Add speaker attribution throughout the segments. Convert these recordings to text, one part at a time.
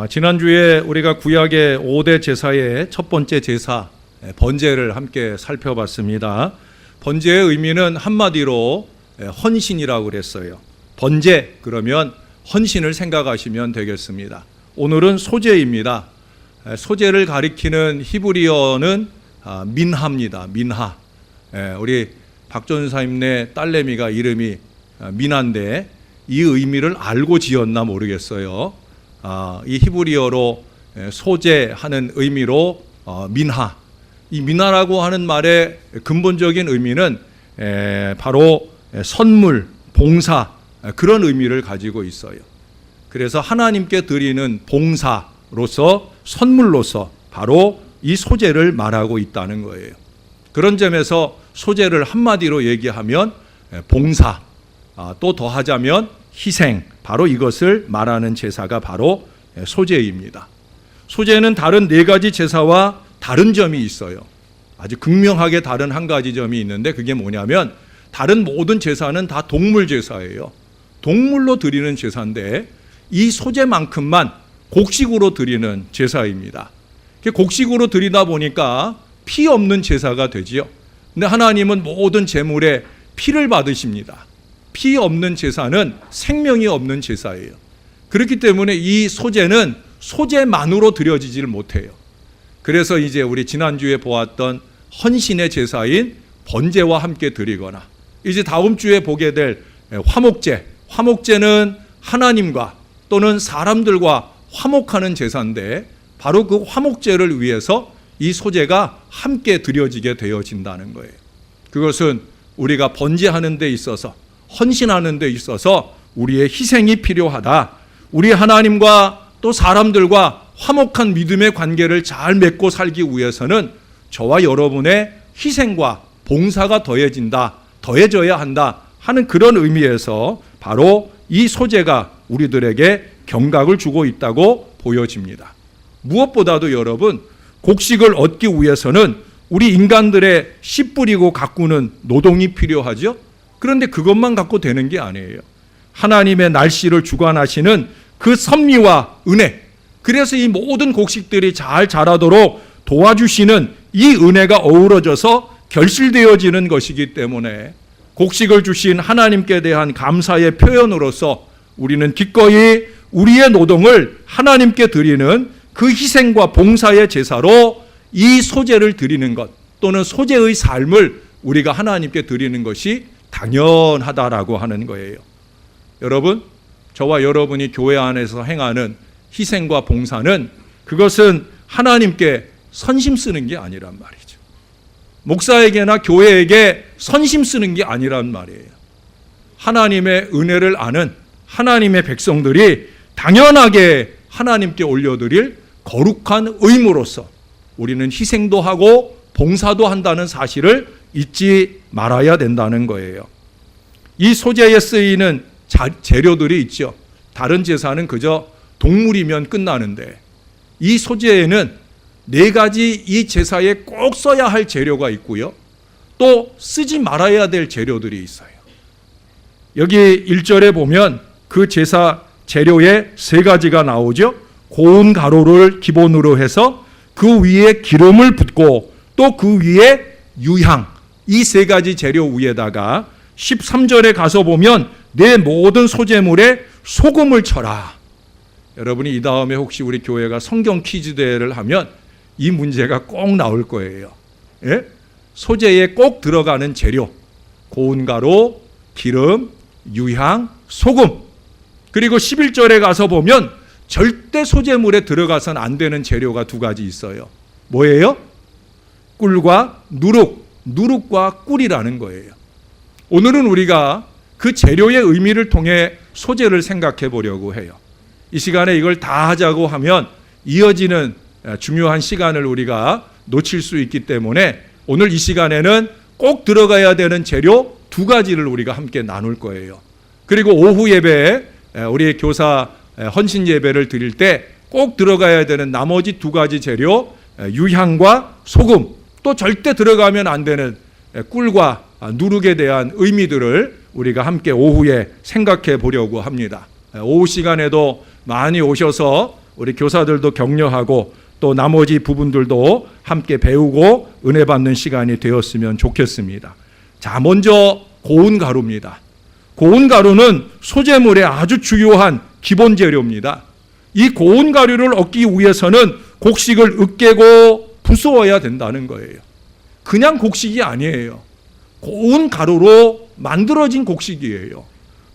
Speaker 1: 지난주에 우리가 구약의 5대 제사의 첫 번째 제사 번제를 함께 살펴봤습니다. 번제의 의미는 한마디로 헌신이라고 그랬어요. 번제 그러면 헌신을 생각하시면 되겠습니다. 오늘은 소제입니다. 소제를 가리키는 히브리어는 민하입니다. 민하. 우리 박전사님네 딸내미가 이름이 민하인데 이 의미를 알고 지었나 모르겠어요. 이 히브리어로 소제하는 의미로 민하. 이 민하라고 하는 말의 근본적인 의미는 바로 선물, 봉사 그런 의미를 가지고 있어요. 그래서 하나님께 드리는 봉사로서 선물로서 바로 이 소제를 말하고 있다는 거예요. 그런 점에서 소제를 한마디로 얘기하면 봉사, 또 더하자면 희생, 바로 이것을 말하는 제사가 바로 소제입니다. 소제는 다른 네 가지 제사와 다른 점이 있어요. 아주 극명하게 다른 한 가지 점이 있는데 그게 뭐냐면 다른 모든 제사는 다 동물 제사예요. 동물로 드리는 제사인데 이 소제만큼만 곡식으로 드리는 제사입니다. 곡식으로 드리다 보니까 피 없는 제사가 되지요. 근데 하나님은 모든 제물에 피를 받으십니다. 피 없는 제사는 생명이 없는 제사예요. 그렇기 때문에 이 소제는 소제만으로 드려지질 못해요. 그래서 이제 우리 지난주에 보았던 헌신의 제사인 번제와 함께 드리거나 이제 다음 주에 보게 될 화목제, 화목제는 하나님과 또는 사람들과 화목하는 제사인데 바로 그 화목제를 위해서 이 소제가 함께 드려지게 되어진다는 거예요. 그것은 우리가 번제하는 데 있어서 헌신하는 데 있어서 우리의 희생이 필요하다. 우리 하나님과 또 사람들과 화목한 믿음의 관계를 잘 맺고 살기 위해서는 저와 여러분의 희생과 봉사가 더해져야 한다 하는 그런 의미에서 바로 이 소제가 우리들에게 경각을 주고 있다고 보여집니다. 무엇보다도 여러분, 곡식을 얻기 위해서는 우리 인간들의 씨 뿌리고 가꾸는 노동이 필요하죠. 그런데 그것만 갖고 되는 게 아니에요. 하나님의 날씨를 주관하시는 그 섭리와 은혜, 그래서 이 모든 곡식들이 잘 자라도록 도와주시는 이 은혜가 어우러져서 결실되어지는 것이기 때문에 곡식을 주신 하나님께 대한 감사의 표현으로서 우리는 기꺼이 우리의 노동을 하나님께 드리는 그 희생과 봉사의 제사로 이 소제를 드리는 것 또는 소제의 삶을 우리가 하나님께 드리는 것이 당연하다라고 하는 거예요. 여러분, 저와 여러분이 교회 안에서 행하는 희생과 봉사는 그것은 하나님께 선심 쓰는 게 아니란 말이죠. 목사에게나 교회에게 선심 쓰는 게 아니란 말이에요. 하나님의 은혜를 아는 하나님의 백성들이 당연하게 하나님께 올려드릴 거룩한 의무로서 우리는 희생도 하고 봉사도 한다는 사실을 잊지 말아야 된다는 거예요. 이 소제에 쓰이는 재료들이 있죠. 다른 제사는 그저 동물이면 끝나는데 이 소제에는 네 가지 이 제사에 꼭 써야 할 재료가 있고요. 또 쓰지 말아야 될 재료들이 있어요. 여기 1절에 보면 그 제사 재료에 세 가지가 나오죠. 고운 가루를 기본으로 해서 그 위에 기름을 붓고 또 그 위에 유향, 이 세 가지 재료 위에다가 13절에 가서 보면 내 모든 소제물에 소금을 쳐라. 여러분이 이 다음에 혹시 우리 교회가 성경 퀴즈 대회를 하면 이 문제가 꼭 나올 거예요. 예? 소제에 꼭 들어가는 재료, 고운 가루, 기름, 유향, 소금. 그리고 11절에 가서 보면 절대 소제물에 들어가서는 안 되는 재료가 두 가지 있어요. 뭐예요? 꿀과 누룩, 누룩과 꿀이라는 거예요. 오늘은 우리가 그 재료의 의미를 통해 소제를 생각해 보려고 해요. 이 시간에 이걸 다 하자고 하면 이어지는 중요한 시간을 우리가 놓칠 수 있기 때문에 오늘 이 시간에는 꼭 들어가야 되는 재료 두 가지를 우리가 함께 나눌 거예요. 그리고 오후 예배에 우리 교사 헌신 예배를 드릴 때 꼭 들어가야 되는 나머지 두 가지 재료, 유향과 소금, 또 절대 들어가면 안 되는 꿀과 누룩에 대한 의미들을 우리가 함께 오후에 생각해 보려고 합니다. 오후 시간에도 많이 오셔서 우리 교사들도 격려하고 또 나머지 부분들도 함께 배우고 은혜 받는 시간이 되었으면 좋겠습니다. 자, 먼저 고운 가루입니다. 고운 가루는 소재물의 아주 중요한 기본 재료입니다. 이 고운 가루를 얻기 위해서는 곡식을 으깨고 부수어야 된다는 거예요. 그냥 곡식이 아니에요. 고운 가루로 만들어진 곡식이에요.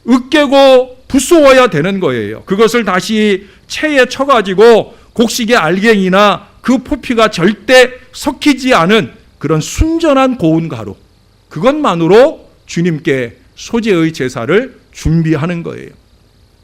Speaker 1: 으깨고 부수어야 되는 거예요. 그것을 다시 체에 쳐가지고 곡식의 알갱이나 그 포피가 절대 섞이지 않은 그런 순전한 고운 가루, 그것만으로 주님께 소재의 제사를 준비하는 거예요.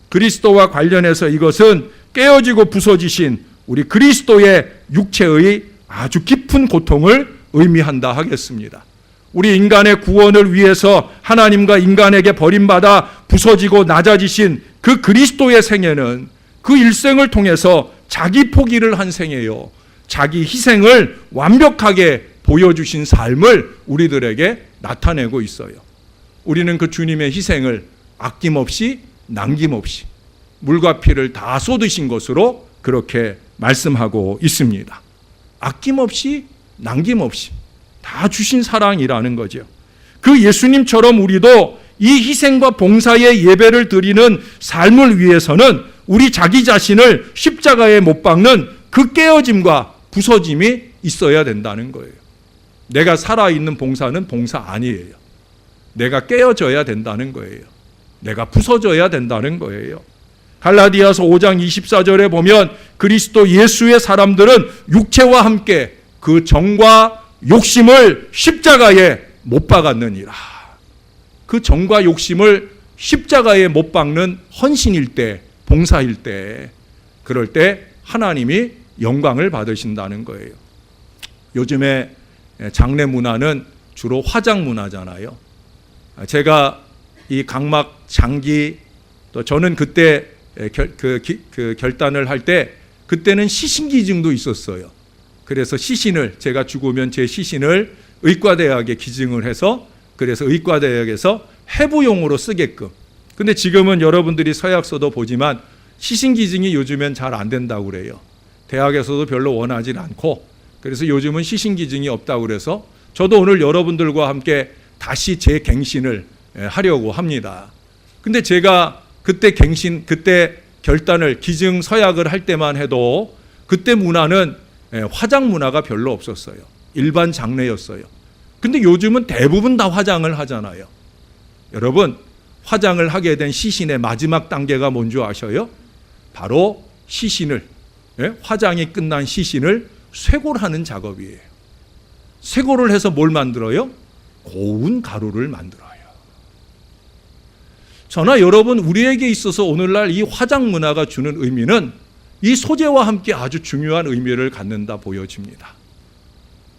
Speaker 1: 그리스도와 관련해서 이것은 깨어지고 부서지신 우리 그리스도의 육체의 아주 깊은 고통을 의미한다 하겠습니다. 우리 인간의 구원을 위해서 하나님과 인간에게 버림받아 부서지고 낮아지신 그 그리스도의 생애는 그 일생을 통해서 자기 포기를 한 생애요, 자기 희생을 완벽하게 보여주신 삶을 우리들에게 나타내고 있어요. 우리는 그 주님의 희생을 아낌없이 남김없이 물과 피를 다 쏟으신 것으로 그렇게 말씀하고 있습니다. 아낌없이 남김없이 다 주신 사랑이라는 거죠. 그 예수님처럼 우리도 이 희생과 봉사의 예배를 드리는 삶을 위해서는 우리 자기 자신을 십자가에 못 박는 그 깨어짐과 부서짐이 있어야 된다는 거예요. 내가 살아있는 봉사는 봉사 아니에요. 내가 깨어져야 된다는 거예요. 내가 부서져야 된다는 거예요. 갈라디아서 5장 24절에 보면 그리스도 예수의 사람들은 육체와 함께 그 정과 욕심을 십자가에 못 박았느니라. 그 정과 욕심을 십자가에 못 박는 헌신일 때, 봉사일 때, 그럴 때 하나님이 영광을 받으신다는 거예요. 요즘에 장례 문화는 주로 화장 문화잖아요. 제가 이 각막 장기, 또 저는 그때 결단을 할 때 그때는 시신기증도 있었어요. 그래서 시신을, 제가 죽으면 제 시신을 의과대학에 기증을 해서, 그래서 의과대학에서 해부용으로 쓰게끔. 근데 지금은 여러분들이 서약서도 보지만 시신기증이 요즘엔 잘 안 된다고 그래요. 대학에서도 별로 원하진 않고, 그래서 요즘은 시신기증이 없다고 그래서 저도 오늘 여러분들과 함께 다시 재갱신을 하려고 합니다. 근데 제가 그때 결단을, 기증 서약을 할 때만 해도 그때 문화는 화장 문화가 별로 없었어요. 일반 장례였어요. 근데 요즘은 대부분 다 화장을 하잖아요. 여러분, 화장을 하게 된 시신의 마지막 단계가 뭔지 아셔요? 바로 시신을, 화장이 끝난 시신을 쇄골하는 작업이에요. 쇄골을 해서 뭘 만들어요? 고운 가루를 만들어요. 저나 여러분, 우리에게 있어서 오늘날 이 화장 문화가 주는 의미는 이 소재와 함께 아주 중요한 의미를 갖는다 보여집니다.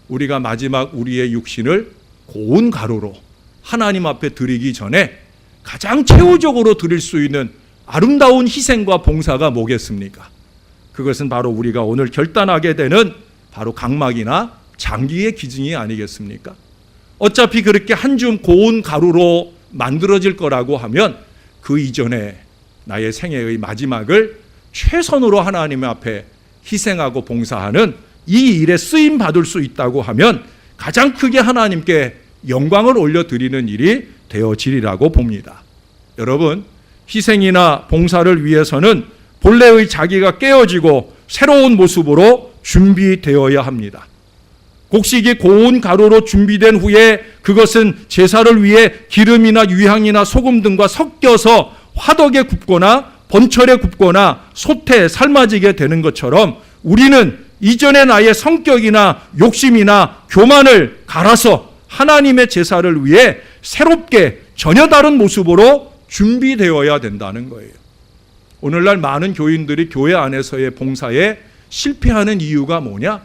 Speaker 1: 우리가 마지막 우리의 육신을 고운 가루로 하나님 앞에 드리기 전에 가장 최후적으로 드릴 수 있는 아름다운 희생과 봉사가 뭐겠습니까? 그것은 바로 우리가 오늘 결단하게 되는 바로 각막이나 장기의 기증이 아니겠습니까? 어차피 그렇게 한 줌 고운 가루로 만들어질 거라고 하면 그 이전에 나의 생애의 마지막을 최선으로 하나님 앞에 희생하고 봉사하는 이 일에 쓰임 받을 수 있다고 하면 가장 크게 하나님께 영광을 올려드리는 일이 되어지리라고 봅니다. 여러분, 희생이나 봉사를 위해서는 본래의 자기가 깨어지고 새로운 모습으로 준비되어야 합니다. 곡식이 고운 가루로 준비된 후에 그것은 제사를 위해 기름이나 유향이나 소금 등과 섞여서 화덕에 굽거나 번철에 굽거나 솥에 삶아지게 되는 것처럼 우리는 이전의 나의 성격이나 욕심이나 교만을 갈아서 하나님의 제사를 위해 새롭게 전혀 다른 모습으로 준비되어야 된다는 거예요. 오늘날 많은 교인들이 교회 안에서의 봉사에 실패하는 이유가 뭐냐?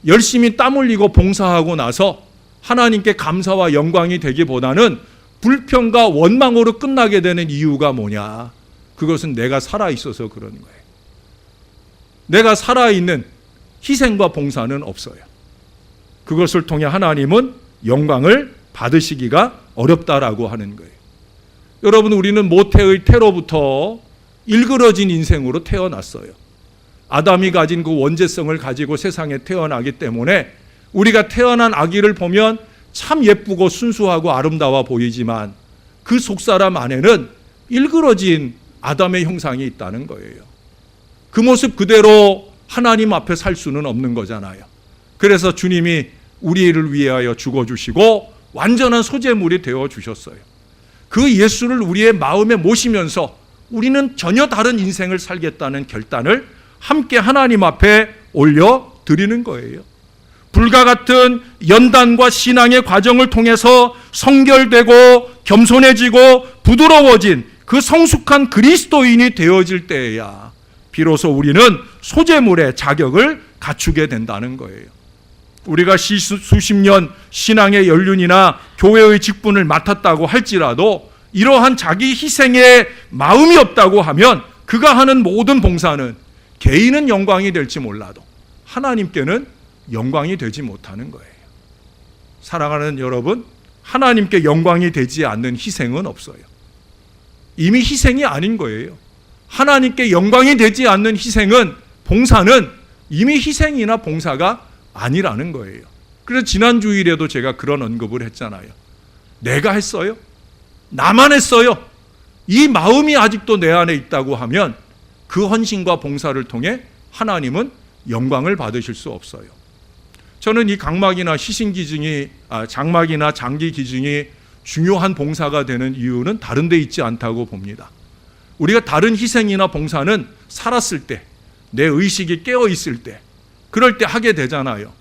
Speaker 1: 열심히 땀 흘리고 봉사하고 나서 하나님께 감사와 영광이 되기보다는 불평과 원망으로 끝나게 되는 이유가 뭐냐? 그것은 내가 살아있어서 그러는 거예요. 내가 살아있는 희생과 봉사는 없어요. 그것을 통해 하나님은 영광을 받으시기가 어렵다라고 하는 거예요. 여러분, 우리는 모태의 태로부터 일그러진 인생으로 태어났어요. 아담이 가진 그 원죄성을 가지고 세상에 태어나기 때문에 우리가 태어난 아기를 보면 참 예쁘고 순수하고 아름다워 보이지만 그 속사람 안에는 일그러진 아담의 형상이 있다는 거예요. 그 모습 그대로 하나님 앞에 살 수는 없는 거잖아요. 그래서 주님이 우리를 위하여 죽어주시고 완전한 소재물이 되어주셨어요. 그 예수를 우리의 마음에 모시면서 우리는 전혀 다른 인생을 살겠다는 결단을 함께 하나님 앞에 올려드리는 거예요. 불과 같은 연단과 신앙의 과정을 통해서 성결되고 겸손해지고 부드러워진 그 성숙한 그리스도인이 되어질 때에야 비로소 우리는 소재물의 자격을 갖추게 된다는 거예요. 우리가 수십 년 신앙의 연륜이나 교회의 직분을 맡았다고 할지라도 이러한 자기 희생의 마음이 없다고 하면 그가 하는 모든 봉사는 개인은 영광이 될지 몰라도 하나님께는 영광이 되지 못하는 거예요. 사랑하는 여러분, 하나님께 영광이 되지 않는 희생은 없어요. 이미 희생이 아닌 거예요. 하나님께 영광이 되지 않는 희생은, 봉사는 이미 희생이나 봉사가 아니라는 거예요. 그래서 지난 주일에도 제가 그런 언급을 했잖아요. 내가 했어요? 나만 했어요? 이 마음이 아직도 내 안에 있다고 하면 그 헌신과 봉사를 통해 하나님은 영광을 받으실 수 없어요. 저는 이 각막이나 장막이나 장기 기증이 중요한 봉사가 되는 이유는 다른 데 있지 않다고 봅니다. 우리가 다른 희생이나 봉사는 살았을 때, 내 의식이 깨어 있을 때, 그럴 때 하게 되잖아요.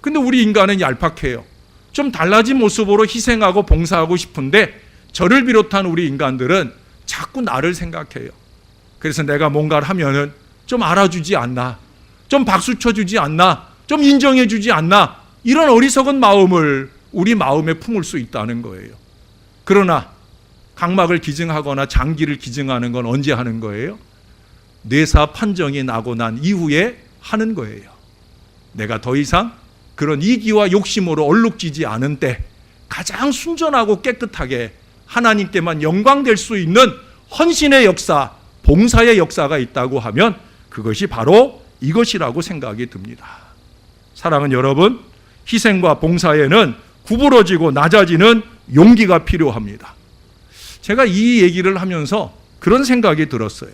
Speaker 1: 근데 우리 인간은 얄팍해요. 좀 달라진 모습으로 희생하고 봉사하고 싶은데 저를 비롯한 우리 인간들은 자꾸 나를 생각해요. 그래서 내가 뭔가를 하면은 좀 알아주지 않나, 좀 박수 쳐주지 않나, 좀 인정해주지 않나, 이런 어리석은 마음을 우리 마음에 품을 수 있다는 거예요. 그러나 각막을 기증하거나 장기를 기증하는 건 언제 하는 거예요? 뇌사 판정이 나고 난 이후에 하는 거예요. 내가 더 이상 그런 이기와 욕심으로 얼룩지지 않은 때 가장 순전하고 깨끗하게 하나님께만 영광될 수 있는 헌신의 역사, 봉사의 역사가 있다고 하면 그것이 바로 이것이라고 생각이 듭니다. 사랑하는 여러분, 희생과 봉사에는 구부러지고 낮아지는 용기가 필요합니다. 제가 이 얘기를 하면서 그런 생각이 들었어요.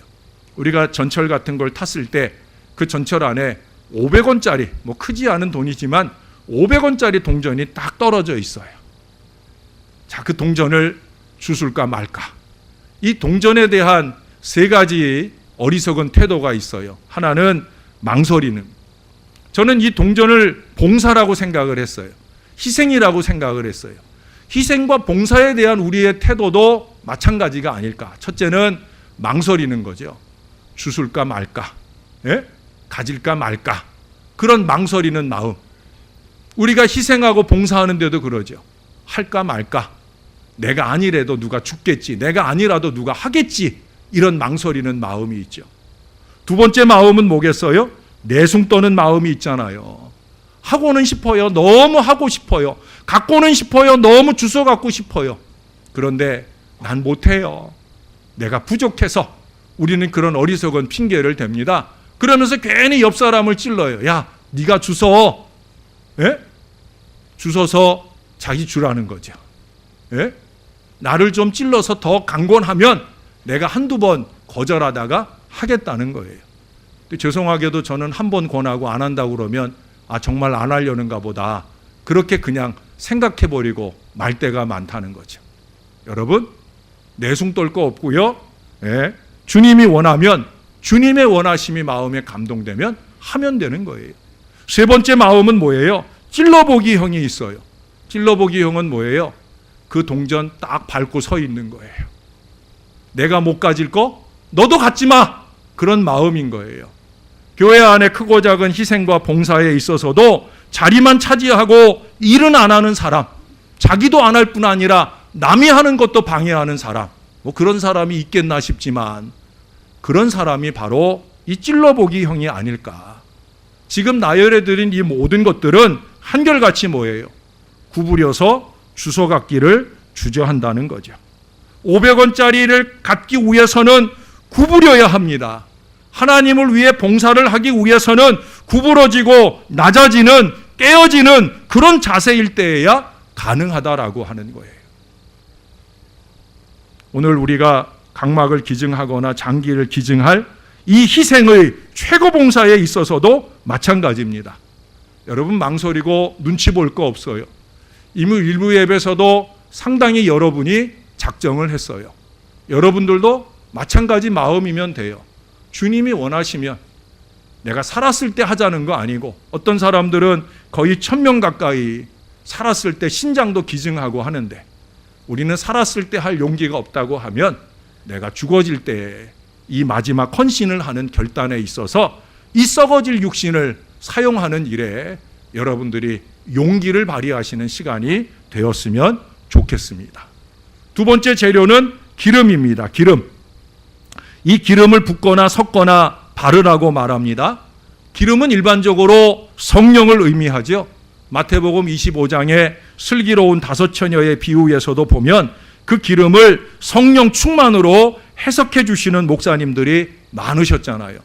Speaker 1: 우리가 전철 같은 걸 탔을 때 그 전철 안에 500원짜리, 뭐 크지 않은 돈이지만 500원짜리 동전이 딱 떨어져 있어요. 자, 그 동전을 주술까 말까. 이 동전에 대한 세 가지 어리석은 태도가 있어요. 하나는 망설이는. 저는 이 동전을 봉사라고 생각을 했어요. 희생이라고 생각을 했어요. 희생과 봉사에 대한 우리의 태도도 마찬가지가 아닐까. 첫째는 망설이는 거죠. 주술까 말까, 예? 가질까 말까, 그런 망설이는 마음. 우리가 희생하고 봉사하는데도 그러죠. 할까 말까, 내가 아니래도 누가 죽겠지, 내가 아니라도 누가 하겠지, 이런 망설이는 마음이 있죠. 두 번째 마음은 뭐겠어요? 내숭 떠는 마음이 있잖아요. 하고는 싶어요. 너무 하고 싶어요. 갖고는 싶어요. 너무 주워 갖고 싶어요. 그런데 난 못해요. 내가 부족해서. 우리는 그런 어리석은 핑계를 댑니다. 그러면서 괜히 옆 사람을 찔러요. 야, 네가 주워. 예? 주워서 자기 주라는 거죠. 예? 나를 좀 찔러서 더 강권하면 내가 한두 번 거절하다가 하겠다는 거예요. 죄송하게도 저는 한 번 권하고 안 한다고 그러면 아, 정말 안 하려는가 보다, 그렇게 그냥 생각해버리고 말 때가 많다는 거죠. 여러분, 내숭 떨 거 없고요. 예? 주님이 원하면, 주님의 원하심이 마음에 감동되면 하면 되는 거예요. 세 번째 마음은 뭐예요? 찔러보기 형이 있어요. 찔러보기 형은 뭐예요? 그 동전 딱 밟고 서 있는 거예요. 내가 못 가질 거 너도 갖지 마, 그런 마음인 거예요. 교회 안에 크고 작은 희생과 봉사에 있어서도 자리만 차지하고 일은 안 하는 사람, 자기도 안 할 뿐 아니라 남이 하는 것도 방해하는 사람, 뭐 그런 사람이 있겠나 싶지만 그런 사람이 바로 이 찔러보기 형이 아닐까. 지금 나열해드린 이 모든 것들은 한결같이 뭐예요? 구부려서 주워갖기를 주저한다는 거죠. 500원짜리를 갖기 위해서는 구부려야 합니다. 하나님을 위해 봉사를 하기 위해서는 구부러지고 낮아지는, 깨어지는 그런 자세일 때에야 가능하다라고 하는 거예요. 오늘 우리가 각막을 기증하거나 장기를 기증할 이 희생의 최고 봉사에 있어서도 마찬가지입니다. 여러분 망설이고 눈치 볼 거 없어요. 이미 일부 예배에서도 상당히 여러분이 작정을 했어요. 여러분들도 마찬가지 마음이면 돼요. 주님이 원하시면, 내가 살았을 때 하자는 거 아니고, 어떤 사람들은 거의 1000명 가까이 살았을 때 신장도 기증하고 하는데, 우리는 살았을 때 할 용기가 없다고 하면 내가 죽어질 때 이 마지막 헌신을 하는 결단에 있어서 이 썩어질 육신을 사용하는 일에 여러분들이 용기를 발휘하시는 시간이 되었으면 좋겠습니다. 두 번째 재료는 기름입니다. 기름. 이 기름을 붓거나 섞거나 바르라고 말합니다. 기름은 일반적으로 성령을 의미하죠. 마태복음 25장의 슬기로운 5처녀의 비유에서도 보면 그 기름을 성령 충만으로 해석해 주시는 목사님들이 많으셨잖아요.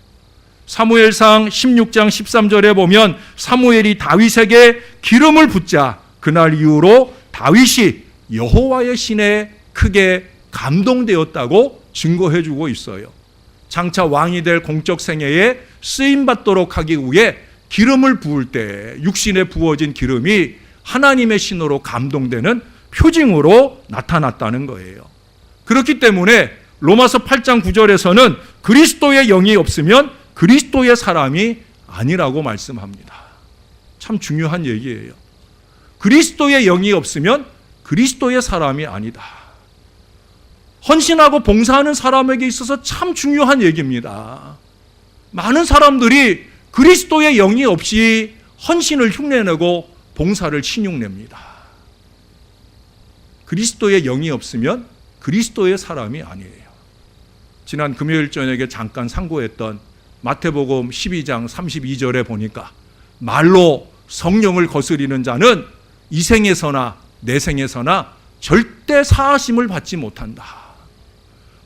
Speaker 1: 사무엘상 16장 13절에 보면 사무엘이 다윗에게 기름을 붓자 그날 이후로 다윗이 여호와의 신에 크게 감동되었다고 증거해 주고 있어요. 장차 왕이 될 공적 생애에 쓰임받도록 하기 위해 기름을 부을 때 육신에 부어진 기름이 하나님의 신으로 감동되는 표징으로 나타났다는 거예요. 그렇기 때문에 로마서 8장 9절에서는 그리스도의 영이 없으면 그리스도의 사람이 아니라고 말씀합니다. 참 중요한 얘기예요. 그리스도의 영이 없으면 그리스도의 사람이 아니다. 헌신하고 봉사하는 사람에게 있어서 참 중요한 얘기입니다. 많은 사람들이 그리스도의 영이 없이 헌신을 흉내내고 봉사를 신흉냅니다. 그리스도의 영이 없으면 그리스도의 사람이 아니에요. 지난 금요일 저녁에 잠깐 상고했던 마태복음 12장 32절에 보니까 말로 성령을 거스리는 자는 이 생에서나 내 생에서나 절대 사하심을 받지 못한다.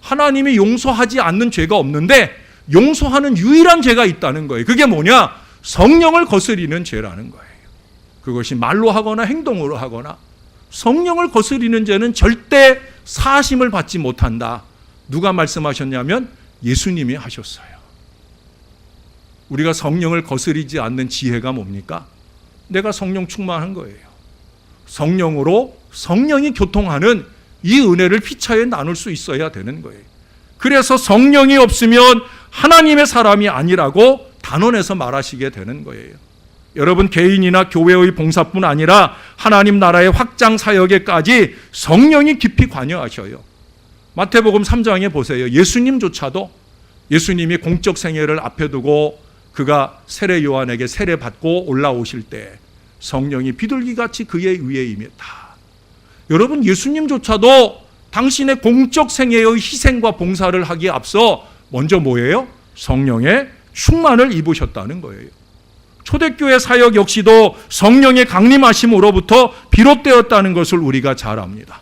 Speaker 1: 하나님이 용서하지 않는 죄가 없는데 용서하는 유일한 죄가 있다는 거예요. 그게 뭐냐? 성령을 거스리는 죄라는 거예요. 그것이 말로 하거나 행동으로 하거나 성령을 거스리는 죄는 절대 사하심을 받지 못한다. 누가 말씀하셨냐면 예수님이 하셨어요. 우리가 성령을 거스리지 않는 지혜가 뭡니까? 내가 성령 충만한 거예요. 성령으로 성령이 교통하는 이 은혜를 피차에 나눌 수 있어야 되는 거예요. 그래서 성령이 없으면 하나님의 사람이 아니라고 단언해서 말하시게 되는 거예요. 여러분 개인이나 교회의 봉사뿐 아니라 하나님 나라의 확장 사역에까지 성령이 깊이 관여하셔요. 마태복음 3장에 보세요. 예수님조차도 예수님이 공적 생애를 앞에 두고 그가 세례 요한에게 세례 받고 올라오실 때 성령이 비둘기같이 그의 위에 임했다. 여러분 예수님조차도 당신의 공적 생애의 희생과 봉사를 하기에 앞서 먼저 뭐예요? 성령의 충만을 입으셨다는 거예요. 초대교회 사역 역시도 성령의 강림하심으로부터 비롯되었다는 것을 우리가 잘 압니다.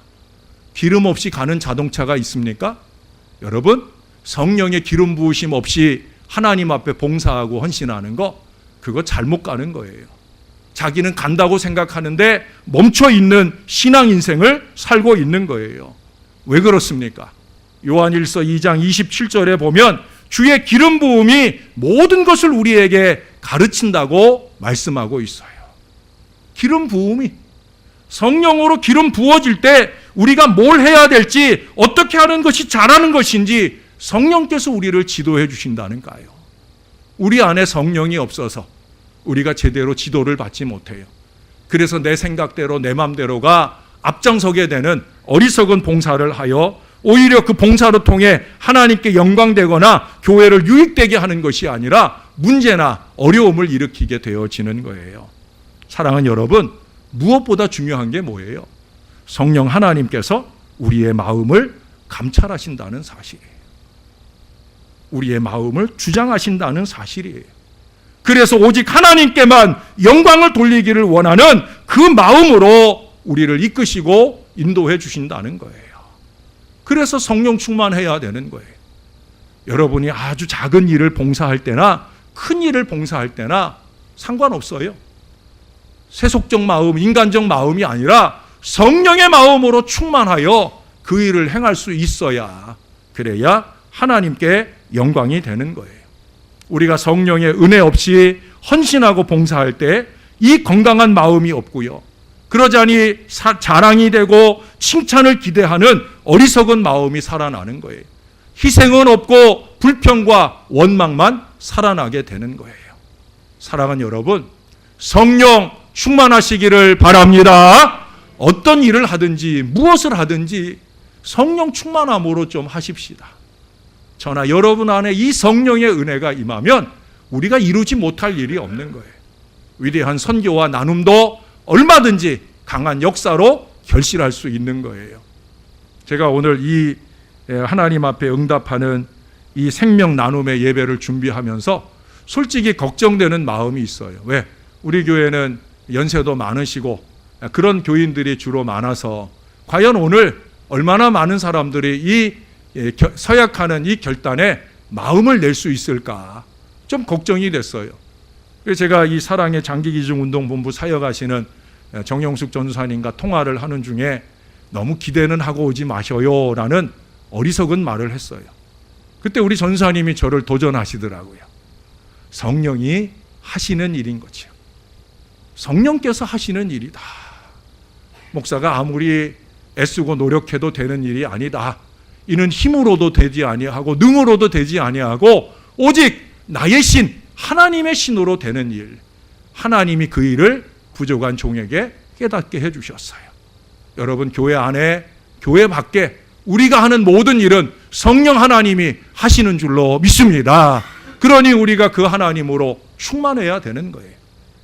Speaker 1: 기름 없이 가는 자동차가 있습니까? 여러분 성령의 기름 부으심 없이 하나님 앞에 봉사하고 헌신하는 거 그거 잘못 가는 거예요. 자기는 간다고 생각하는데 멈춰있는 신앙 인생을 살고 있는 거예요. 왜 그렇습니까? 요한일서 2장 27절에 보면 주의 기름 부음이 모든 것을 우리에게 가르친다고 말씀하고 있어요. 기름 부음이 성령으로 기름 부어질 때 우리가 뭘 해야 될지 어떻게 하는 것이 잘하는 것인지 성령께서 우리를 지도해 주신다는가요. 우리 안에 성령이 없어서 우리가 제대로 지도를 받지 못해요. 그래서 내 생각대로 내 맘대로가 앞장서게 되는 어리석은 봉사를 하여 오히려 그 봉사를 통해 하나님께 영광되거나 교회를 유익되게 하는 것이 아니라 문제나 어려움을 일으키게 되어지는 거예요. 사랑하는 여러분, 무엇보다 중요한 게 뭐예요? 성령 하나님께서 우리의 마음을 감찰하신다는 사실이에요. 우리의 마음을 주장하신다는 사실이에요. 그래서 오직 하나님께만 영광을 돌리기를 원하는 그 마음으로 우리를 이끄시고 인도해 주신다는 거예요. 그래서 성령 충만해야 되는 거예요. 여러분이 아주 작은 일을 봉사할 때나 큰 일을 봉사할 때나 상관없어요. 세속적 마음, 인간적 마음이 아니라 성령의 마음으로 충만하여 그 일을 행할 수 있어야, 그래야 하나님께 영광이 되는 거예요. 우리가 성령의 은혜 없이 헌신하고 봉사할 때 이 건강한 마음이 없고요, 그러자니 자랑이 되고 칭찬을 기대하는 어리석은 마음이 살아나는 거예요. 희생은 없고 불평과 원망만 살아나게 되는 거예요. 사랑하는 여러분, 성령 충만하시기를 바랍니다. 어떤 일을 하든지 무엇을 하든지 성령 충만함으로 좀 하십시다. 저나 여러분 안에 이 성령의 은혜가 임하면 우리가 이루지 못할 일이 없는 거예요. 위대한 선교와 나눔도 얼마든지 강한 역사로 결실할 수 있는 거예요. 제가 오늘 이 하나님 앞에 응답하는 이 생명 나눔의 예배를 준비하면서 솔직히 걱정되는 마음이 있어요. 왜? 우리 교회는 연세도 많으시고 그런 교인들이 주로 많아서 과연 오늘 얼마나 많은 사람들이 이 서약하는 이 결단에 마음을 낼 수 있을까 좀 걱정이 됐어요. 그래서 제가 이 사랑의 장기기증운동본부 사역하시는 정영숙 전사님과 통화를 하는 중에 너무 기대는 하고 오지 마셔요 라는 어리석은 말을 했어요. 그때 우리 전사님이 저를 도전하시더라고요. 성령이 하시는 일인 거죠. 성령께서 하시는 일이다. 목사가 아무리 애쓰고 노력해도 되는 일이 아니다. 이는 힘으로도 되지 아니하고 능으로도 되지 아니하고 오직 나의 신, 하나님의 신으로 되는 일. 하나님이 그 일을 부족한 종에게 깨닫게 해주셨어요. 여러분, 교회 안에, 교회 밖에 우리가 하는 모든 일은 성령 하나님이 하시는 줄로 믿습니다. 그러니 우리가 그 하나님으로 충만해야 되는 거예요.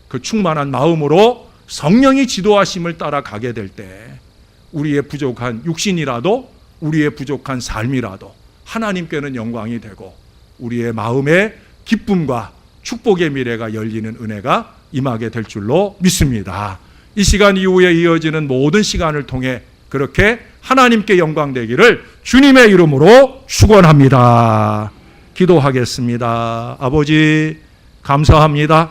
Speaker 1: 그 충만한 마음으로 성령이 지도하심을 따라가게 될 때 우리의 부족한 육신이라도, 우리의 부족한 삶이라도 하나님께는 영광이 되고 우리의 마음에 기쁨과 축복의 미래가 열리는 은혜가 임하게 될 줄로 믿습니다. 이 시간 이후에 이어지는 모든 시간을 통해 그렇게 하나님께 영광 되기를 주님의 이름으로 축원합니다. 기도하겠습니다. 아버지, 감사합니다.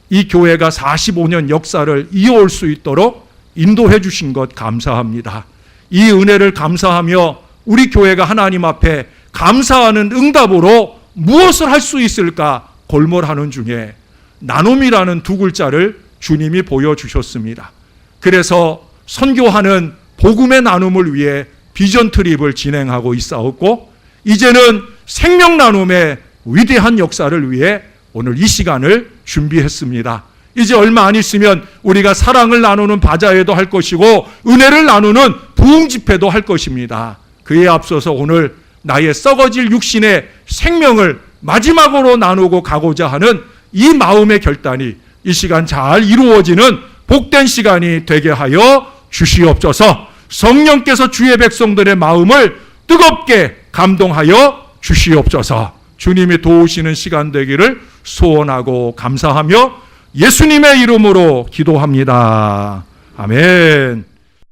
Speaker 1: 이 교회가 45년 역사를 이어올 수 있도록 인도해 주신 것 감사합니다. 이 은혜를 감사하며 우리 교회가 하나님 앞에 감사하는 응답으로 무엇을 할 수 있을까 골몰하는 중에 나눔이라는 두 글자를 주님이 보여주셨습니다. 그래서 선교하는 복음의 나눔을 위해 비전 트립을 진행하고 있사옵고 이제는 생명 나눔의 위대한 역사를 위해 오늘 이 시간을 준비했습니다. 이제 얼마 안 있으면 우리가 사랑을 나누는 바자회도 할 것이고 은혜를 나누는 부흥 집회도 할 것입니다. 그에 앞서서 오늘 나의 썩어질 육신의 생명을 마지막으로 나누고 가고자 하는 이 마음의 결단이 이 시간 잘 이루어지는 복된 시간이 되게 하여 주시옵소서. 성령께서 주의 백성들의 마음을 뜨겁게 감동하여 주시옵소서. 주님이 도우시는 시간 되기를 소원하고 감사하며 예수님의 이름으로 기도합니다. 아멘.